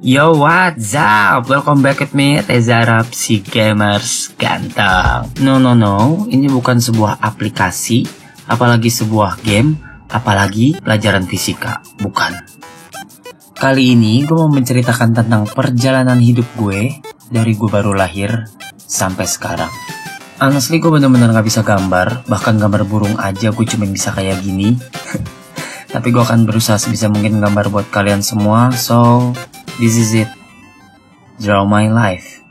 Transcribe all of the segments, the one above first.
Yo, what's up? Welcome back with me, Reza Arab, si gamers ganteng. No, ini bukan sebuah aplikasi, apalagi sebuah game, apalagi pelajaran fisika, bukan. Kali ini gue mau menceritakan tentang perjalanan hidup gue dari gue baru lahir sampai sekarang. Honestly, gue bener-bener gak bisa gambar, bahkan gambar burung aja gue cuma bisa kayak gini. Tapi gue akan berusaha sebisa mungkin gambar buat kalian semua, so this is it. Draw my life.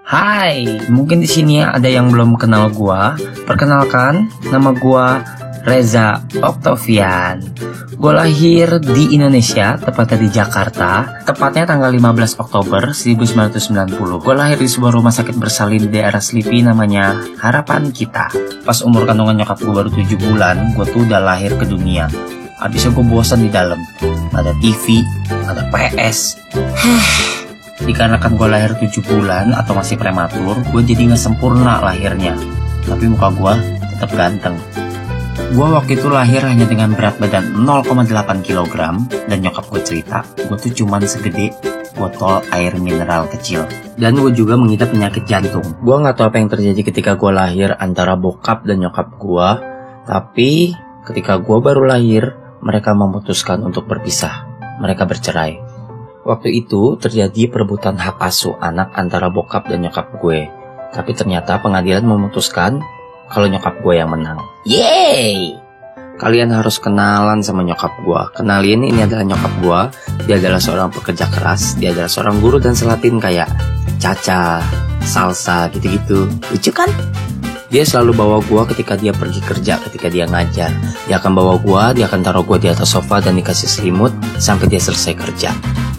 Hai, mungkin di sini ada yang belum kenal gua. Perkenalkan, nama gua Reza Octavian. Gue lahir di Indonesia, tepatnya di Jakarta, tepatnya tanggal 15 Oktober 1990. Gue lahir di sebuah rumah sakit bersalin di daerah Slipi namanya Harapan Kita. Pas umur kandungan nyokap gue baru 7 bulan, gue tuh udah lahir ke dunia. Habisnya gue bosan di dalam. Ada TV, ada PS. Dikarenakan gue lahir 7 bulan atau masih prematur, gue jadi gak sempurna lahirnya. Tapi muka gue tetap ganteng. Gue waktu itu lahir hanya dengan berat badan 0,8 kg dan nyokap gue cerita, gue tuh cuman segede botol air mineral kecil. Dan gue juga mengidap penyakit jantung. Gue gak tahu apa yang terjadi ketika gue lahir antara bokap dan nyokap gue, tapi ketika gue baru lahir, mereka memutuskan untuk berpisah. Mereka bercerai. Waktu itu terjadi perebutan hak asuh anak antara bokap dan nyokap gue. Tapi ternyata pengadilan memutuskan kalau nyokap gue yang menang. Yeay! Kalian harus kenalan sama nyokap gue. Kenalin, ini adalah nyokap gue. Dia adalah seorang pekerja keras. Dia adalah seorang guru dan selatin kayak Caca, Salsa, gitu-gitu. Lucu kan? Dia selalu bawa gue ketika dia pergi kerja, ketika dia ngajar. Dia akan bawa gue, dia akan taruh gue di atas sofa dan dikasih selimut sampai dia selesai kerja.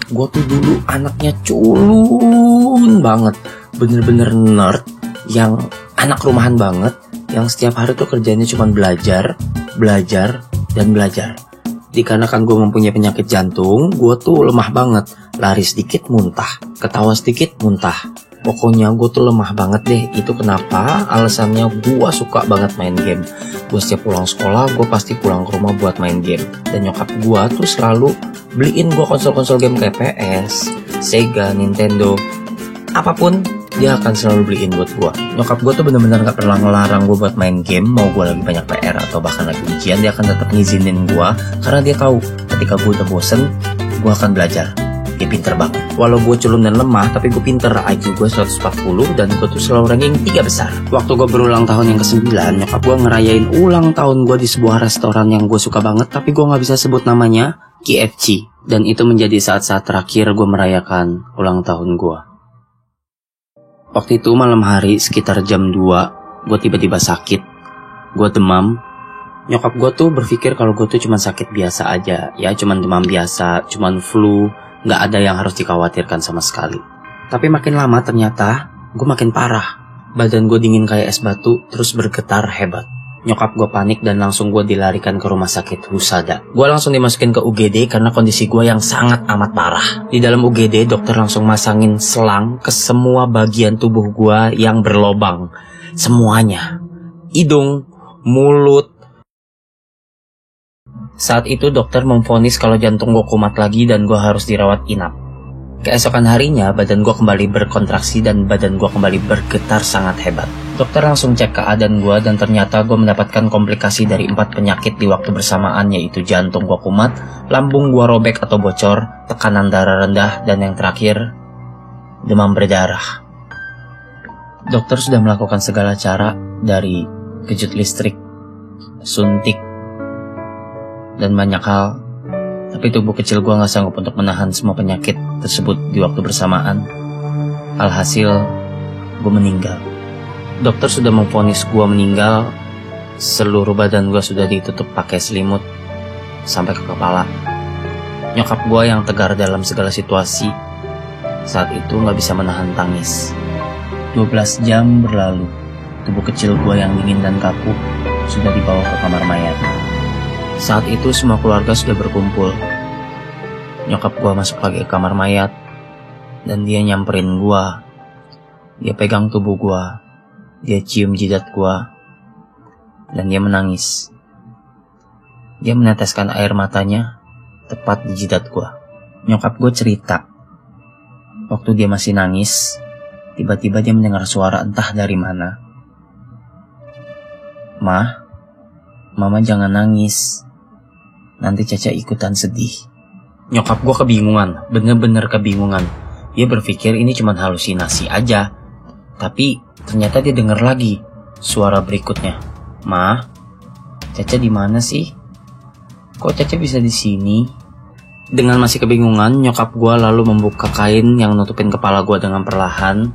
Gue tuh dulu anaknya culun banget. Bener-bener nerd yang anak rumahan banget. Yang setiap hari tuh kerjanya cuma belajar, dan belajar. Dikarenakan gue mempunyai penyakit jantung, gue tuh lemah banget. Lari sedikit muntah, ketawa sedikit muntah. Pokoknya gue tuh lemah banget deh. Itu kenapa alasannya gue suka banget main game. Gue setiap pulang sekolah, gue pasti pulang ke rumah buat main game. Dan nyokap gue tuh selalu beliin gue konsol-konsol game kayak PS, Sega, Nintendo, apapun dia akan selalu beliin buat gue. Nyokap gue tuh bener-bener gak pernah ngelarang gue buat main game. Mau gue lagi banyak PR atau bahkan lagi ujian, dia akan tetap ngizinin gue. Karena dia tahu ketika gue udah bosen, gue akan belajar. Dia pinter banget. Walau gue culun dan lemah, tapi gue pinter. IQ gue 140 dan gue tuh selalu ranking 3 besar. Waktu gue berulang tahun yang ke-9, nyokap gue ngerayain ulang tahun gue di sebuah restoran yang gue suka banget, tapi gue gak bisa sebut namanya, KFC. Dan itu menjadi saat-saat terakhir gue merayakan ulang tahun gue. Waktu itu malam hari sekitar jam 2, gue tiba-tiba sakit. Gue demam. Nyokap gue tuh berpikir kalau gue tuh cuma sakit biasa aja. Ya cuma demam biasa, cuma flu. Gak ada yang harus dikhawatirkan sama sekali. Tapi makin lama ternyata gue makin parah. Badan gue dingin kayak es batu, terus bergetar hebat. Nyokap gue panik dan langsung gue dilarikan ke rumah sakit Husada. Gue langsung dimasukin ke UGD karena kondisi gue yang sangat amat parah. Di dalam UGD, dokter langsung masangin selang ke semua bagian tubuh gue yang berlobang. Semuanya. Hidung, mulut. Saat itu dokter memvonis kalau jantung gue kumat lagi dan gue harus dirawat inap. Keesokan harinya, badan gue kembali berkontraksi dan badan gue kembali bergetar sangat hebat. Dokter langsung cek keadaan gue dan ternyata gue mendapatkan komplikasi dari 4 penyakit di waktu bersamaan, yaitu jantung gue kumat, lambung gue robek atau bocor, tekanan darah rendah, dan yang terakhir, demam berdarah. Dokter sudah melakukan segala cara dari kejut listrik, suntik, dan banyak hal. Tapi tubuh kecil gue gak sanggup untuk menahan semua penyakit tersebut di waktu bersamaan. Alhasil, gue meninggal. Dokter sudah memvonis gue meninggal. Seluruh badan gue sudah ditutup pakai selimut sampai ke kepala. Nyokap gue yang tegar dalam segala situasi saat itu gak bisa menahan tangis. 12 jam berlalu. Tubuh kecil gue yang dingin dan kaku sudah dibawa ke kamar mayat. Saat itu semua keluarga sudah berkumpul. Nyokap gue masuk lagi ke kamar mayat dan dia nyamperin gue. Dia pegang tubuh gue, dia cium jidat gue, dan dia menangis. Dia meneteskan air matanya tepat di jidat gue. nyokap gue cerita, waktu dia masih nangis, tiba-tiba dia mendengar suara entah dari mana. "Mah, Mama jangan nangis, nanti Caca ikutan sedih." Nyokap gue kebingungan, bener-bener kebingungan. Dia berpikir ini cuma halusinasi aja. Tapi ternyata dia dengar lagi suara berikutnya. "Mah, Caca di mana sih? Kok Caca bisa di sini?" Dengan masih kebingungan, nyokap gue lalu membuka kain yang nutupin kepala gue dengan perlahan.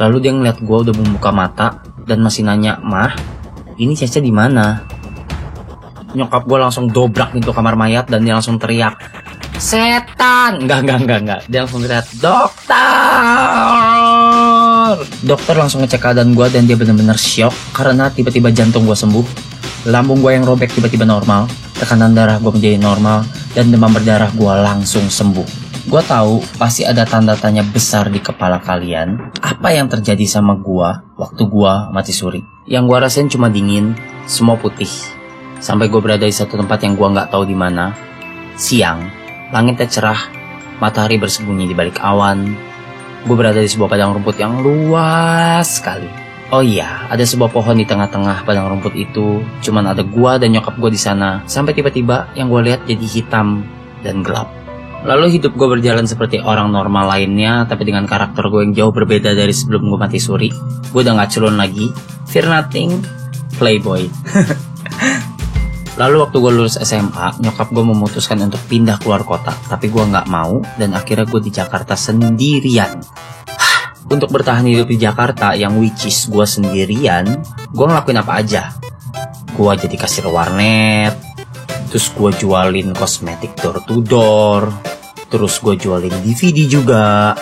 Lalu dia ngeliat gue udah membuka mata dan masih nanya, "Mah, ini Caca di mana?" Nyokap gue langsung dobrak pintu kamar mayat dan dia langsung teriak, "Setan!" Enggak. Dia langsung teriak, "Dokter!" Dokter langsung ngecek keadaan gue dan dia benar-benar shock karena tiba-tiba jantung gue sembuh, lambung gue yang robek tiba-tiba normal, tekanan darah gue menjadi normal, dan demam berdarah gue langsung sembuh. Gue tahu pasti ada tanda tanya besar di kepala kalian. Apa yang terjadi sama gue waktu gue mati suri? Yang gue rasain cuma dingin, semua putih. Sampai gue berada di satu tempat yang gue nggak tahu di mana. Siang, langitnya cerah, matahari bersembunyi di balik awan. Gue berada di sebuah padang rumput yang luas sekali. Oh iya, ada sebuah pohon di tengah-tengah padang rumput itu. Cuman ada gua dan nyokap gua di sana. Sampai tiba-tiba yang gua lihat jadi hitam dan gelap. Lalu hidup gua berjalan seperti orang normal lainnya, tapi dengan karakter gua yang jauh berbeda dari sebelum gua mati suri. Gua udah gak culun lagi, fear nothing, playboy. Lalu waktu gua lulus SMA, nyokap gua memutuskan untuk pindah keluar kota. Tapi gua gak mau dan akhirnya gua di Jakarta sendirian. Untuk bertahan hidup di Jakarta yang which is gue sendirian, gue ngelakuin apa aja. Gue jadi kasir warnet, terus gue jualin kosmetik door to door, terus gue jualin DVD juga.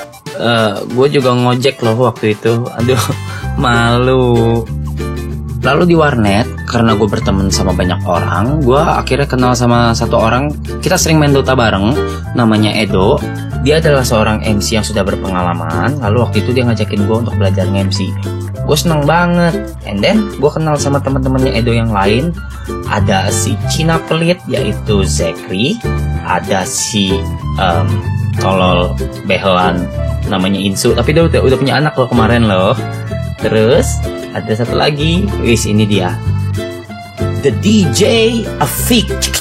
Gue juga ngojek loh waktu itu, aduh malu. Lalu di warnet, karena gue berteman sama banyak orang, gue akhirnya kenal sama satu orang. Kita sering main Dota bareng, namanya Edo. Dia adalah seorang MC yang sudah berpengalaman. Lalu waktu itu dia ngajakin gue untuk belajar nge-MC. Gue seneng banget. And then gue kenal sama teman-temannya Edo yang lain. Ada si Cina pelit yaitu Zekri. Ada si tolol behelan namanya Insu. Tapi dia udah punya anak loh kemarin loh. Terus ada satu lagi. Wis ini dia, The DJ Afik.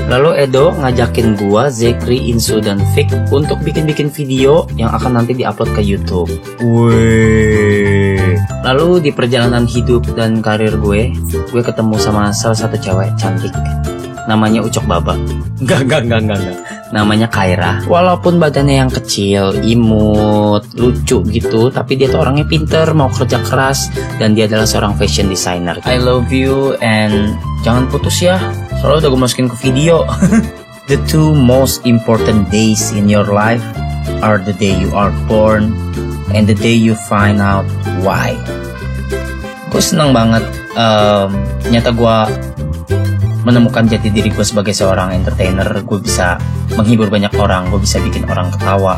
Lalu Edo ngajakin gua, Zekri, Insu, dan Fik untuk bikin-bikin video yang akan nanti diupload ke YouTube. Wih. Lalu di perjalanan hidup dan karir gue ketemu sama salah satu cewek cantik. Namanya Ucok Baba. Enggak. Namanya Kaira. Walaupun badannya yang kecil, imut, lucu gitu, tapi dia tuh orangnya pinter, mau kerja keras, dan dia adalah seorang fashion designer. I love you and jangan putus ya. Soalnya udah gue masukin ke video. The two most important days in your life are the day you are born and the day you find out why. Gue senang banget. Ternyata gue menemukan jati diri gue sebagai seorang entertainer. Gue bisa menghibur banyak orang, gue bisa bikin orang ketawa,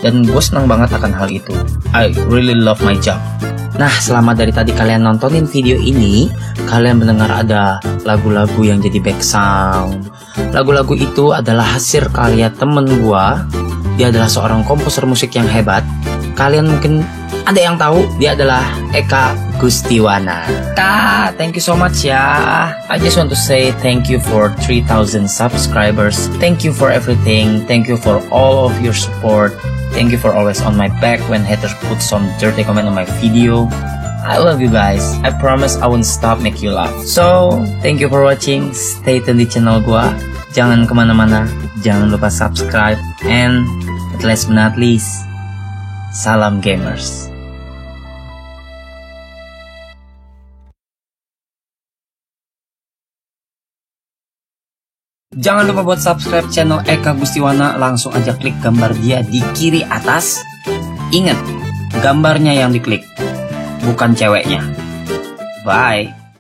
dan gue senang banget akan hal itu. I really love my job. Nah, selama dari tadi kalian nontonin video ini, kalian mendengar ada lagu-lagu yang jadi back sound. Lagu-lagu itu adalah hasil karya temen gue. Dia adalah seorang komposer musik yang hebat. Kalian mungkin ada yang tahu, dia adalah Eka Gustiwana. Kak, thank you so much ya. I just want to say thank you for 3,000 subscribers. Thank you for everything. Thank you for all of your support. Thank you for always on my back when haters put some dirty comment on my video. I love you guys. I promise I won't stop make you laugh. So, thank you for watching. Stay tune di channel gua. Jangan kemana-mana. Jangan lupa subscribe. And, last but not least, salam gamers. Jangan lupa buat subscribe channel Eka Gustiwana. Langsung aja klik gambar dia di kiri atas. Ingat, gambarnya yang diklik, bukan ceweknya. Bye.